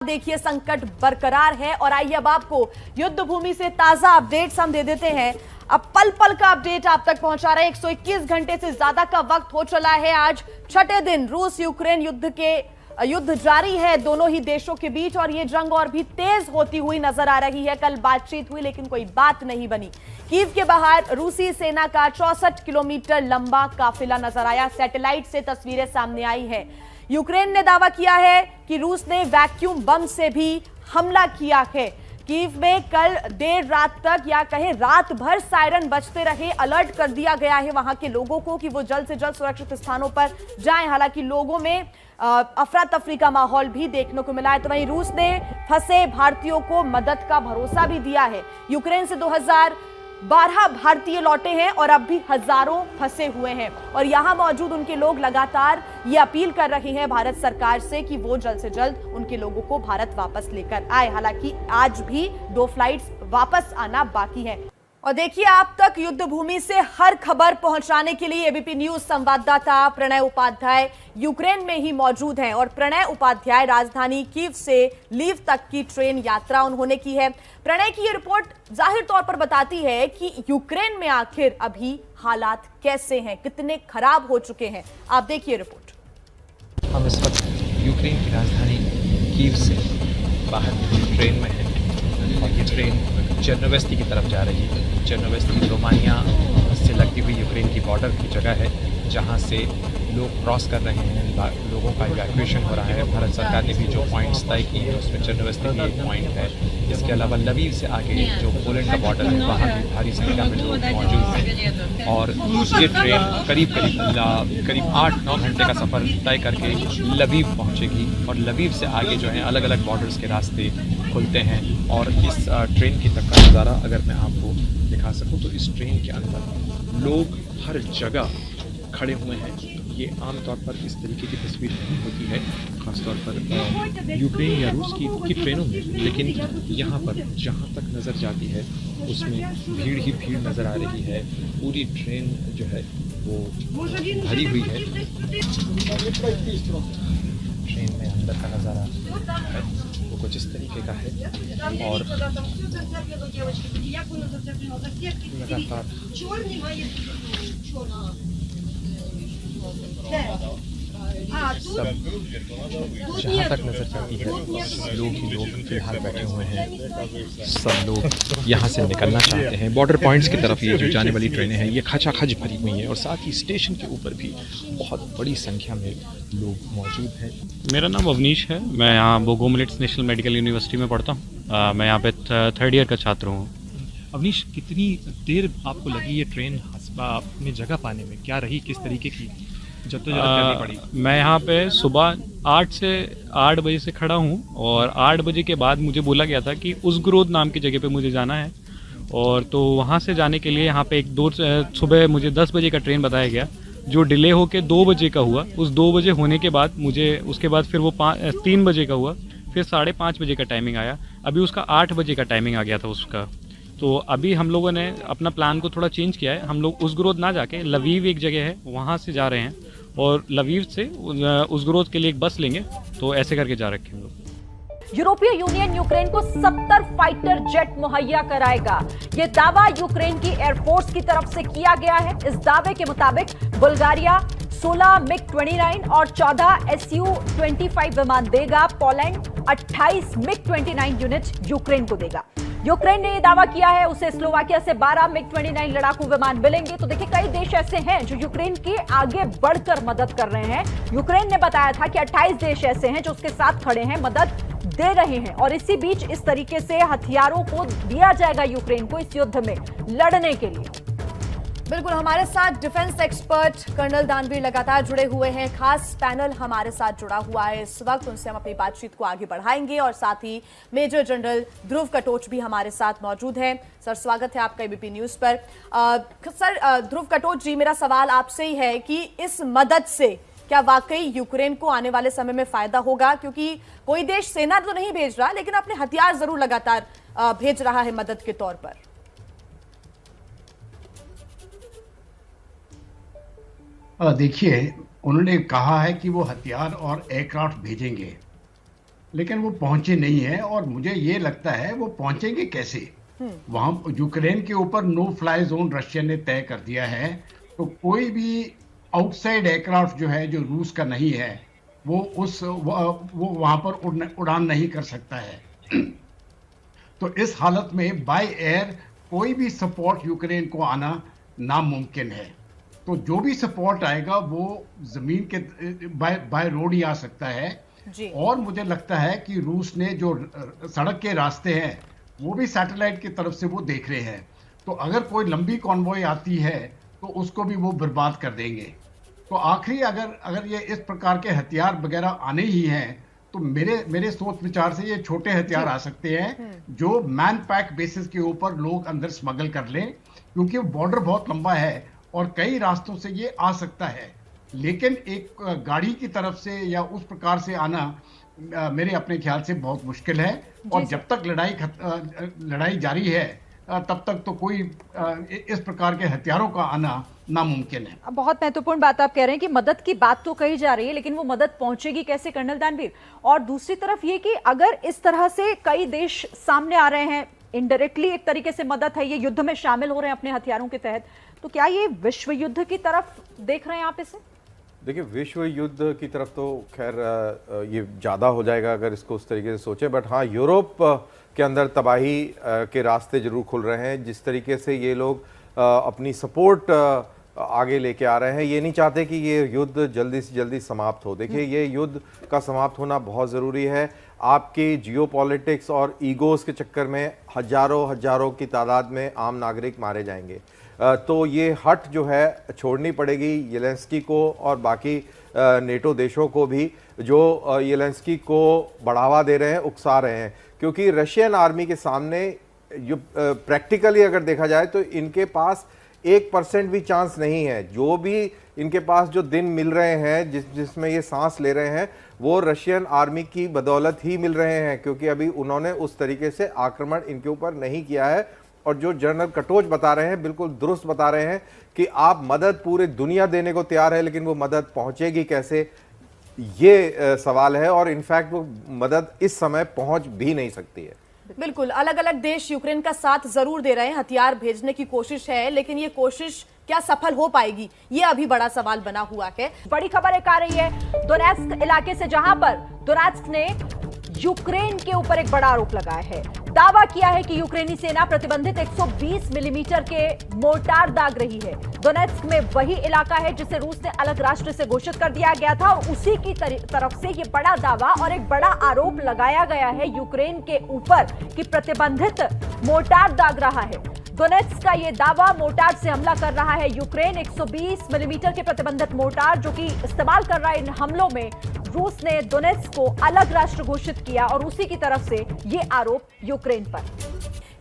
देखिए संकट बरकरार है। और आइए अब आपको युद्ध भूमि से ताजा अपडेट्स हम दे देते हैं। अब पल पल का अपडेट आप तक पहुंचा रहे हैं। 121 घंटे से ज्यादा का वक्त हो चला है। आज छठे दिन रूस यूक्रेन युद्ध जारी है दोनों ही देशों के बीच, और ये जंग और भी तेज होती हुई नजर आ रही है। कल बातचीत हुई लेकिन कोई बात नहीं बनी। कीव के बाहर रूसी सेना का 64 किलोमीटर लंबा काफिला नजर आया। सैटेलाइट से तस्वीरें सामने आई है। यूक्रेन ने दावा किया है कि रूस ने वैक्यूम बम से भी हमला किया है। कीव में कल देर रात तक या कहें रात भर सायरन बजते रहे। अलर्ट कर दिया गया है वहां के लोगों को कि वो जल्द से जल्द सुरक्षित स्थानों पर जाएं। हालांकि लोगों में अफरा तफरी का माहौल भी देखने को मिला है। तो वहीं रूस ने फंसे भारतीयों को मदद का भरोसा भी दिया है। यूक्रेन से 2012 भारतीय लौटे हैं और अब भी हजारों फंसे हुए हैं। और यहां मौजूद उनके लोग लगातार ये अपील कर रहे हैं भारत सरकार से कि वो जल्द से जल्द उनके लोगों को भारत वापस लेकर आए। हालांकि आज भी 2 फ्लाइट्स वापस आना बाकी है। और देखिए आप तक युद्ध भूमि से हर खबर पहुंचाने के लिए एबीपी न्यूज संवाददाता प्रणय उपाध्याय यूक्रेन में ही मौजूद हैं। और प्रणय उपाध्याय, राजधानी कीव से लीव तक की ट्रेन यात्रा उन्होंने की है। प्रणय की ये रिपोर्ट जाहिर तौर पर बताती है कि यूक्रेन में आखिर अभी हालात कैसे हैं, कितने खराब हो चुके हैं। आप देखिए रिपोर्ट। हम इस वक्त यूक्रेन की राजधानी कीव से बाहर ट्रेन में हैं और ये ट्रेन चेर्नोवेस्ती की तरफ जा रही है। चेर्नोवेस्ती रोमानिया से लगती हुई यूक्रेन की बॉर्डर की जगह है जहाँ से लोग क्रॉस कर रहे हैं। लोगों का इवैक्यूएशन हो रहा है। भारत सरकार ने भी जो पॉइंट्स तय किए हैं उसमें चेर्नोवेस्ती भी एक पॉइंट है। इसके अलावा लवीव से आगे जो पोलैंड का बॉर्डर है वहाँ भी भारी संख्या में लोग मौजूद हैं। और ये ट्रेन करीब 8-9 घंटे का सफ़र तय करके लवीव पहुँचेगी और लवीव से आगे जो है अलग अलग बॉर्डर्स के रास्ते खुलते हैं। और इस ट्रेन की तक का नज़ारा अगर मैं आपको दिखा सकूं तो इस ट्रेन के अंदर लोग हर जगह खड़े हुए हैं। ये आमतौर पर इस तरीके की तस्वीर नहीं होती है, ख़ासतौर पर यूक्रेन या रूस की ट्रेनों में। लेकिन यहाँ पर जहाँ तक नज़र जाती है उसमें भीड़ ही भीड़ नज़र आ रही है। पूरी ट्रेन जो है वो भरी हुई है। ट्रेन में अंदर का नज़ारा है वो कुछ इस तरीके का है। और लगातार सब जहाँ तक नजर जाती है लोग ही लोग फिलहाल बैठे हुए हैं। सब लोग यहाँ से निकलना चाहते हैं। बॉर्डर पॉइंट्स की तरफ ये जो जाने वाली ट्रेनें हैं ये खचाखच भरी हुई हैं और साथ ही स्टेशन के ऊपर भी बहुत बड़ी संख्या में लोग मौजूद हैं। मेरा नाम अवनीश है। मैं यहाँ बोगो मिलिट्स नेशनल मेडिकल यूनिवर्सिटी में पढ़ता हूँ। मैं यहाँ पे 3rd ईयर का छात्र हूँ। अवनीश, कितनी देर आपको लगी ये ट्रेन हसबा अपनी जगह पाने में? क्या रही, किस तरीके की जद्दोजहद करनी पड़ी? मैं यहाँ पे सुबह 8 बजे से खड़ा हूँ और 8 बजे के बाद मुझे बोला गया था कि उज़्गोरोद नाम की जगह पे मुझे जाना है। और तो वहाँ से जाने के लिए यहाँ पे सुबह मुझे 10 बजे का ट्रेन बताया गया जो डिले होके 2 बजे का हुआ। उस 2 बजे होने के बाद मुझे उसके बाद फिर वो 3 बजे का हुआ। फिर 5:30 बजे का टाइमिंग आया। अभी उसका 8 बजे का टाइमिंग आ गया था उसका। तो अभी हम लोगों ने अपना प्लान को थोड़ा चेंज किया है। हम लोग उज़्गोरोद ना जाके लवीव एक जगह है वहाँ से जा रहे हैं और लवीव से उज़्गोरोद के लिए एक बस लेंगे। तो ऐसे करके जा रखे हम लोग। यूरोपीय यूनियन यूक्रेन को 70 फाइटर जेट मुहैया कराएगा। यह दावा यूक्रेन की एयरफोर्स की तरफ से किया गया है। इस दावे के मुताबिक बुल्गारिया 16 मिग-29 और 14 Su-25 विमान देगा। पोलैंड 28 मिग-29 यूनिट यूक्रेन को देगा। यूक्रेन ने यह दावा किया है उसे स्लोवाकिया से 12 मिग-29 लड़ाकू विमान मिलेंगे। तो देखिए कई देश ऐसे हैं जो यूक्रेन के आगे बढ़कर मदद कर रहे हैं। यूक्रेन ने बताया था कि 28 देश ऐसे हैं जो उसके साथ खड़े हैं, मदद दे रहे हैं। और इसी बीच इस तरीके से हथियारों को दिया जाएगा यूक्रेन को इस युद्ध में लड़ने के लिए। बिल्कुल, हमारे साथ डिफेंस एक्सपर्ट कर्नल दानवीर लगातार जुड़े हुए हैं। खास पैनल हमारे साथ जुड़ा हुआ है इस वक्त, उनसे हम अपनी बातचीत को आगे बढ़ाएंगे। और साथ ही मेजर जनरल ध्रुव कटोच भी हमारे साथ मौजूद हैं। सर, स्वागत है आपका एबीपी न्यूज पर। सर, ध्रुव कटोच जी, मेरा सवाल आपसे ही है कि इस मदद से क्या वाकई यूक्रेन को आने वाले समय में फायदा होगा? क्योंकि कोई देश सेना तो नहीं भेज रहा लेकिन अपने हथियार जरूर लगातार भेज रहा है मदद के तौर पर। देखिए, उन्होंने कहा है कि वो हथियार और एयरक्राफ्ट भेजेंगे, लेकिन वो पहुंचे नहीं है, और मुझे ये लगता है वो पहुंचेंगे कैसे। वहां यूक्रेन के ऊपर नो फ्लाई जोन रशिया ने तय कर दिया है, तो कोई भी आउटसाइड एयरक्राफ्ट जो है, जो रूस का नहीं है, वो वहां पर उड़ान नहीं कर सकता है। तो इस हालत में बाय एयर कोई भी सपोर्ट यूक्रेन को आना नामुमकिन है। तो जो भी सपोर्ट आएगा वो जमीन के बाय रोड ही आ सकता है जी। और मुझे लगता है कि रूस ने जो सड़क के रास्ते हैं वो भी सैटेलाइट की तरफ से वो देख रहे हैं। तो अगर कोई लंबी कॉन्वॉय आती है तो उसको भी वो बर्बाद कर देंगे। तो आखिरी अगर ये इस प्रकार के हथियार वगैरह आने ही हैं, तो मेरे सोच विचार से ये छोटे हथियार आ सकते हैं जो मैन पैक बेसिस के ऊपर लोग अंदर स्मगल कर लें, क्योंकि बॉर्डर बहुत लंबा है और कई रास्तों से ये आ सकता है। लेकिन एक गाड़ी की तरफ से या उस प्रकार से आना मेरे अपने ख्याल से बहुत मुश्किल है। और जब तक लड़ाई जारी है तब तक तो कोई इस प्रकार के हथियारों का आना नामुमकिन है। अब बहुत महत्वपूर्ण बात आप कह रहे हैं कि मदद की बात तो कही जा रही है, लेकिन वो मदद पहुंचेगी कैसे, कर्नल दानवीर? और दूसरी तरफ ये कि अगर इस तरह से कई देश सामने आ रहे हैं, इनडायरेक्टली एक तरीके से मदद है, ये युद्ध में शामिल हो रहे हैं अपने हथियारों के तहत, तो क्या ये विश्व युद्ध की तरफ देख रहे हैं आप इसे? देखिए, विश्व युद्ध की तरफ तो खैर ये ज़्यादा हो जाएगा अगर इसको उस तरीके से सोचे, बट हाँ, यूरोप के अंदर तबाही के रास्ते जरूर खुल रहे हैं। जिस तरीके से ये लोग अपनी सपोर्ट आगे लेके आ रहे हैं, ये नहीं चाहते कि ये युद्ध जल्दी से जल्दी समाप्त हो। देखिए, ये युद्ध का समाप्त होना बहुत ज़रूरी है। आपके जियोपॉलिटिक्स और ईगोज़ के चक्कर में हजारों की तादाद में आम नागरिक मारे जाएंगे। तो ये हट जो है छोड़नी पड़ेगी येलेंस्की को और बाकी नेटो देशों को भी, जो येलेंस्की को बढ़ावा दे रहे हैं, उकसा रहे हैं। क्योंकि रशियन आर्मी के सामने जो प्रैक्टिकली अगर देखा जाए तो इनके पास 1% भी चांस नहीं है। जो भी इनके पास जो दिन मिल रहे हैं, जिसमें ये सांस ले रहे हैं, वो रशियन आर्मी की बदौलत ही मिल रहे हैं, क्योंकि अभी उन्होंने उस तरीके से आक्रमण इनके ऊपर नहीं किया है। और जो जनरल कटोच बता रहे हैं, बिल्कुल दुरुस्त बता रहे हैं कि आप मदद पूरे दुनिया देने को तैयार है, लेकिन वो मदद पहुंचेगी कैसे, ये सवाल है। और इनफैक्ट वो मदद इस समय पहुंच भी नहीं सकती है। बिल्कुल, अलग अलग देश यूक्रेन का साथ जरूर दे रहे हैं, हथियार भेजने की कोशिश है, लेकिन ये कोशिश क्या सफल हो पाएगी, ये अभी बड़ा सवाल बना हुआ है। बड़ी खबर एक आ रही है दोनेत्स्क इलाके से, जहां पर दोनेत्स्क ने यूक्रेन के ऊपर एक बड़ा आरोप लगाया है। दावा किया है कि यूक्रेनी सेना प्रतिबंधित 120 मिलीमीटर के मोर्टार दाग रही है। दोनेत्स्क में वही इलाका है जिसे रूस ने अलग राष्ट्र से घोषित कर दिया गया था, और उसी की तरफ से ये बड़ा दावा और एक बड़ा आरोप लगाया गया है यूक्रेन के ऊपर कि प्रतिबंधित मोर्टार दाग रहा है। दोनेत्स्क का ये दावा, मोर्टार से हमला कर रहा है यूक्रेन। 120 मिलीमीटर के प्रतिबंधित मोर्टार जो कि इस्तेमाल कर रहा है इन हमलों में, रूस ने दोनेत्स्क को अलग राष्ट्र घोषित किया और उसी की तरफ से ये आरोप यूक्रेन पर।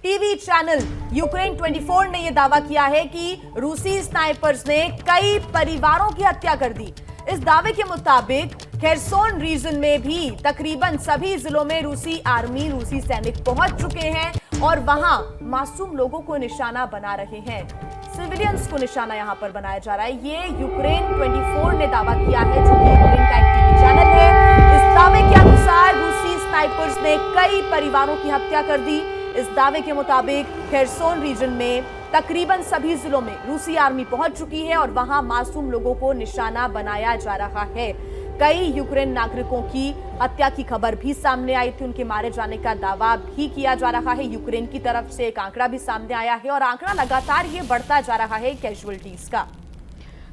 टीवी चैनल यूक्रेन 24 ने यह दावा किया है कि रूसी स्नाइपर्स ने कई परिवारों की हत्या कर दी। इस दावे के मुताबिक खेरसोन रीजन में भी तकरीबन सभी जिलों में रूसी आर्मी, रूसी सैनिक पहुंच चुके हैं और वहां मासूम लोगों को निशाना बना रहे हैं। सिविलियंस को निशाना यहां पर बनाया जा रहा है। ये यूक्रेन 24 ने दावा किया है, जो कि यूक्रेन का एक टीवी चैनल है। इस दावे के अनुसार रूसी स्नाइपर्स ने कई परिवारों की हत्या कर दी। इस दावे के मुताबिक खेरसोन रीजन में तकरीबन सभी जिलों में रूसी आर्मी पहुंच चुकी है और वहां मासूम लोगों को निशाना बनाया जा रहा है। कई यूक्रेन नागरिकों की हत्या की खबर भी सामने आई थी, उनके मारे जाने का दावा भी किया जा रहा है। यूक्रेन की तरफ से एक आंकड़ा भी सामने आया है और आंकड़ा लगातार ये बढ़ता जा रहा है कैजुअल्टीज का।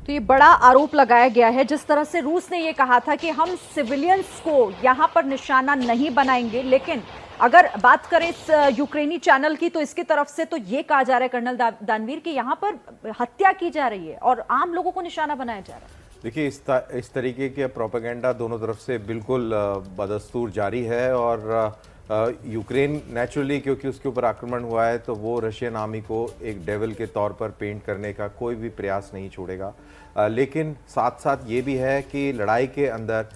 तो ये बड़ा आरोप लगाया गया है। जिस तरह से रूस ने ये कहा था कि हम सिविलियंस को यहाँ पर निशाना नहीं बनाएंगे, लेकिन अगर बात करें इस यूक्रेनी चैनल की, तो इसकी तरफ से तो ये कहा जा रहा है कर्नल दानवीर कि यहाँ पर हत्या की जा रही है और आम लोगों को निशाना बनाया जा रहा है। देखिए, इस तरीके के प्रोपेगेंडा दोनों तरफ से बिल्कुल बदस्तूर जारी है। और यूक्रेन नेचुरली, क्योंकि उसके ऊपर आक्रमण हुआ है, तो वो रशियन आर्मी को एक डेविल के तौर पर पेंट करने का कोई भी प्रयास नहीं छोड़ेगा। लेकिन साथ साथ ये भी है कि लड़ाई के अंदर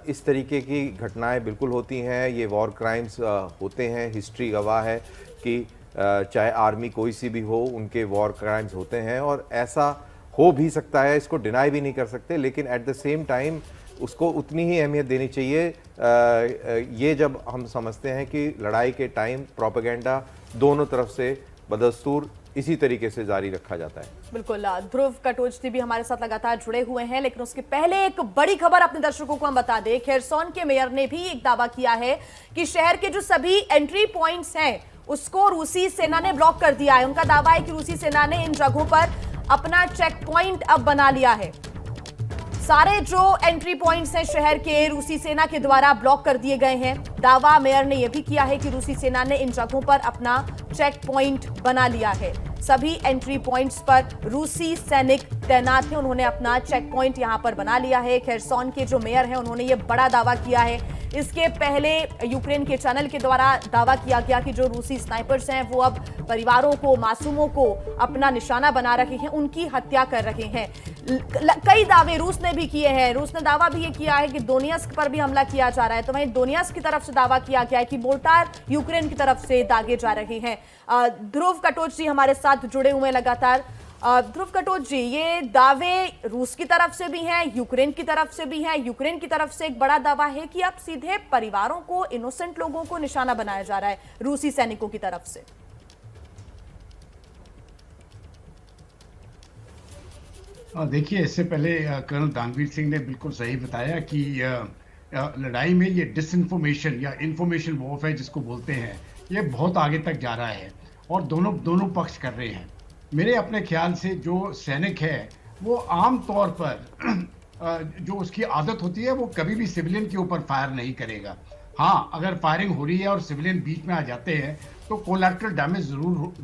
इस तरीके की घटनाएं बिल्कुल होती हैं। ये वॉर क्राइम्स होते हैं। हिस्ट्री गवाह है कि चाहे आर्मी कोई सी भी हो, उनके वॉर क्राइम्स होते हैं और ऐसा हो भी सकता है, इसको डिनाई भी नहीं कर सकते। लेकिन एट द सेम टाइम उसको उतनी ही अहमियत देनी चाहिए। ये जब हम समझते हैं कि लड़ाई के टाइम प्रोपेगेंडा दोनों तरफ से बदस्तूर इसी तरीके से जारी रखा जाता है। बिल्कुल, ध्रुव कटोच भी हमारे साथ लगातार जुड़े हुए हैं, लेकिन उसके पहले एक बड़ी खबर अपने दर्शकों को हम बता दें। खेरसौन के मेयर ने भी एक दावा किया है कि शहर के जो सभी एंट्री पॉइंट्स हैं उसको रूसी सेना ने ब्लॉक कर दिया है। उनका दावा है कि रूसी सेना ने इन जगहों पर अपना चेक पॉइंट अब बना लिया है। सारे जो एंट्री पॉइंट्स हैं शहर के रूसी सेना के द्वारा ब्लॉक कर दिए गए हैं। दावा मेयर ने यह भी किया है कि रूसी सेना ने इन जगहों पर अपना चेक पॉइंट बना लिया है। सभी एंट्री पॉइंट्स पर रूसी सैनिक तैनात हैं। उन्होंने अपना चेक पॉइंट यहां पर बना लिया है। खेरसौन के जो मेयर हैं उन्होंने ये बड़ा दावा किया है। इसके पहले यूक्रेन के चैनल के द्वारा दावा किया गया कि जो रूसी स्नाइपर्स हैं वो अब परिवारों को, मासूमों को अपना निशाना बना रहे हैं, उनकी हत्या कर रहे हैं। कई दावे रूस ने भी किए हैं। रूस ने दावा भी ये किया है कि दोनियस्क पर भी हमला किया जा रहा है, तो वहीं दोनियस्क की तरफ से दावा किया गया है कि मोर्टार यूक्रेन की तरफ से दागे जा रहे हैं। ध्रुव कटोच जी हमारे साथ जुड़े हुए हैं लगातार। ध्रुव कटोच जी, ये दावे रूस की तरफ से भी हैं, यूक्रेन की तरफ से भी हैं। यूक्रेन की तरफ से एक बड़ा दावा है कि अब सीधे परिवारों को, इनोसेंट लोगों को निशाना बनाया जा रहा है रूसी सैनिकों की तरफ से। देखिए, इससे पहले कर्नल दानवीर सिंह ने बिल्कुल सही बताया कि लड़ाई में ये डिसइंफॉर्मेशन या इंफॉर्मेशन वॉरफेयर जिसको बोलते हैं, ये बहुत आगे तक जा रहा है और दोनों पक्ष कर रहे हैं। मेरे अपने ख्याल से जो सैनिक है वो आम तौर पर जो उसकी आदत होती है वो कभी भी सिविलियन के ऊपर फायर नहीं करेगा। हाँ, अगर फायरिंग हो रही है और सिविलियन बीच में आ जाते हैं तो कोलैटरल डैमेज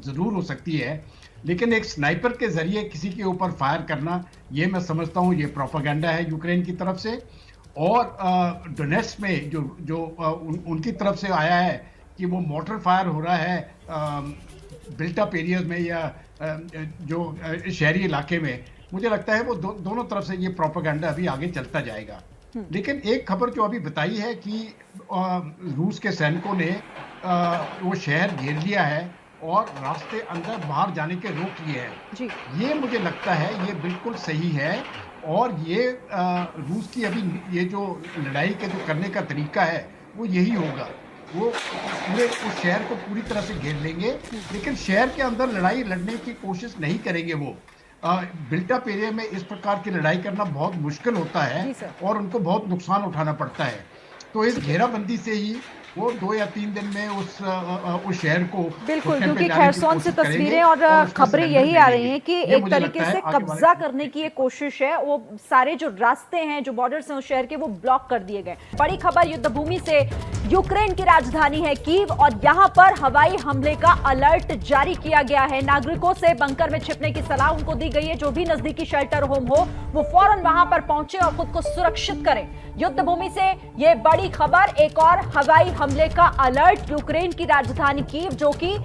जरूर हो सकती है, लेकिन एक स्नाइपर के जरिए किसी के ऊपर फायर करना, ये मैं समझता हूँ ये प्रोपेगेंडा है यूक्रेन की तरफ से। और डोनेट्स्क में जो उनकी तरफ से आया है कि वो मोटर फायर हो रहा है बिल्टअप एरियाज में या जो शहरी इलाके में, मुझे लगता है वो दोनों तरफ से ये प्रोपेगेंडा अभी आगे चलता जाएगा। लेकिन एक खबर जो अभी बताई है कि रूस के सैनिकों ने वो शहर घेर लिया है और रास्ते अंदर बाहर जाने के रोक लिए हैं। ये मुझे लगता है ये बिल्कुल सही है और ये रूस की अभी ये जो लड़ाई के जो करने का तरीका है वो यही होगा। वो पूरे उस शहर को पूरी तरह से घेर लेंगे, लेकिन शहर के अंदर लड़ाई लड़ने की कोशिश नहीं करेंगे। वो बिल्टअप एरिया में इस प्रकार की लड़ाई करना बहुत मुश्किल होता है और उनको बहुत नुकसान उठाना पड़ता है। तो इस घेराबंदी से ही वो 2 या 3 दिन में उस शहर को बिल्कुल, क्योंकि खेरसौन से तस्वीरें और खबरें यही आ रही हैं कि एक तरीके से कब्जा करने की ये कोशिश है। वो सारे जो रास्ते हैं, जो बॉर्डर्स हैं उस शहर के, वो ब्लॉक कर दिए गए। बड़ी खबर युद्ध भूमि से, यूक्रेन की राजधानी है कीव और यहां पर हवाई हमले का अलर्ट जारी किया गया है। नागरिकों से बंकर में छिपने की सलाह उनको दी गई है। जो भी नजदीकी शेल्टर होम हो वो फौरन वहां पर पहुंचे और खुद को सुरक्षित करें। युद्ध भूमि से ये बड़ी खबर, एक और हवाई हमले का अलर्ट यूक्रेन की राजधानी कीव, जो कि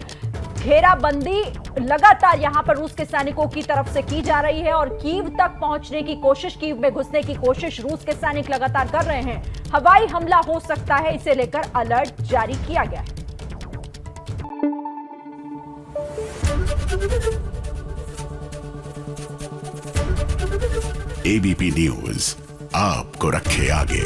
घेराबंदी लगातार यहां पर रूस के सैनिकों की तरफ से की जा रही है और कीव तक पहुंचने की कोशिश, कीव में घुसने की कोशिश रूस के सैनिक लगातार कर रहे हैं। हवाई हमला हो सकता है, इसे लेकर अलर्ट जारी किया गया है। एबीपी न्यूज आपको रखे आगे।